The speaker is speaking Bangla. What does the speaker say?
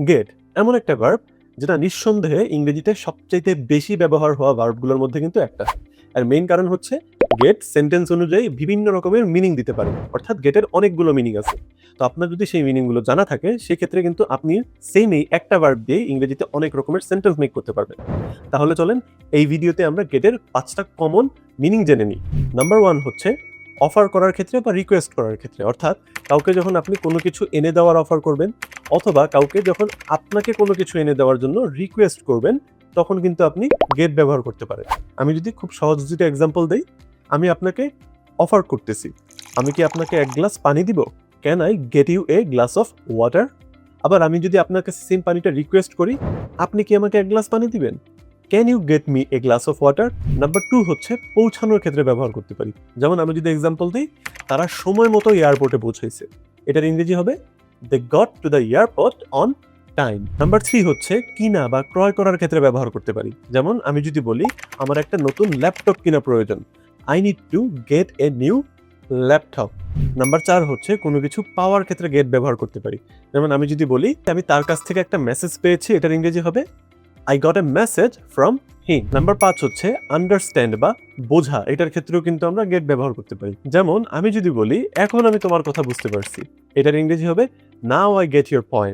গেট এমন একটা ভার্ব যেটা নিঃসন্দেহে ইংরেজিতে সবচাইতে বেশি ব্যবহার হওয়া ভার্বগুলোর মধ্যে কিন্তু একটা। আর মেইন কারণ হচ্ছে গেট সেন্টেন্স অনুযায়ী বিভিন্ন রকমের মিনিং দিতে পারে, অর্থাৎ গেটের অনেকগুলো মিনিং আছে। তো আপনার যদি সেই মিনিংগুলো জানা থাকে সেক্ষেত্রে কিন্তু আপনি সেম এই একটা ভার্ব দিয়ে ইংরেজিতে অনেক রকমের সেন্টেন্স মেক করতে পারবেন। তাহলে চলেন এই ভিডিওতে আমরা গেটের 5টা কমন মিনিং জেনে নিই। নাম্বার 1 হচ্ছে অফার করার ক্ষেত্রে বা রিকোয়েস্ট করার ক্ষেত্রে, অর্থাৎ কাউকে যখন আপনি কোনো কিছু এনে দেওয়ার অফার করবেন অথবা কাউকে যখন আপনাকে কোনো কিছু এনে দেওয়ার জন্য রিকোয়েস্ট করবেন তখন কিন্তু আপনি গেট ব্যবহার করতে পারেন। আমি যদি খুব সহজ দুটো এক্সাম্পল দেই, আমি আপনাকে অফার করতেছি, আমি কি আপনাকে এক গ্লাস পানি দিব? Can I get you a glass of water? আবার আমি যদি আপনার কাছে সেম পানিটা রিকোয়েস্ট করি, আপনি কি আমাকে এক গ্লাস পানি দিবেন? Can you get me a glass of water? Number 2 হচ্ছে পৌঁছানোর ক্ষেত্রে ব্যবহার করতে পারি। যেমন আমি যদি এক্সাম্পল দিই, তারা সময় মতো এয়ারপোর্টে পৌঁছাইছে, এটার ইংরেজি হবে they got to the airport on time. Number 3 হচ্ছে কিনা বা ক্রয় করার ক্ষেত্রে ব্যবহার করতে পারি। যেমন আমি যদি বলি আমার একটা নতুন ল্যাপটপ কিনা প্রয়োজন, I need to get a new laptop. Number 4 হচ্ছে কোনো কিছু পাওয়ার ক্ষেত্রে গেট ব্যবহার করতে পারি। যেমন আমি যদি বলি আমি তার কাছ থেকে একটা মেসেজ পেয়েছি, এটার ইংরেজি হবে I got a message from him. Number 5 হচ্ছে আন্ডারস্ট্যান্ড বা বোঝা, এটার ক্ষেত্রেও কিন্তু আমরা গেট ব্যবহার করতে পারি। যেমন আমি যদি বলি এখন আমি তোমার কথা বুঝতে পারছি, এটার ইংরেজি হবে now I get your point.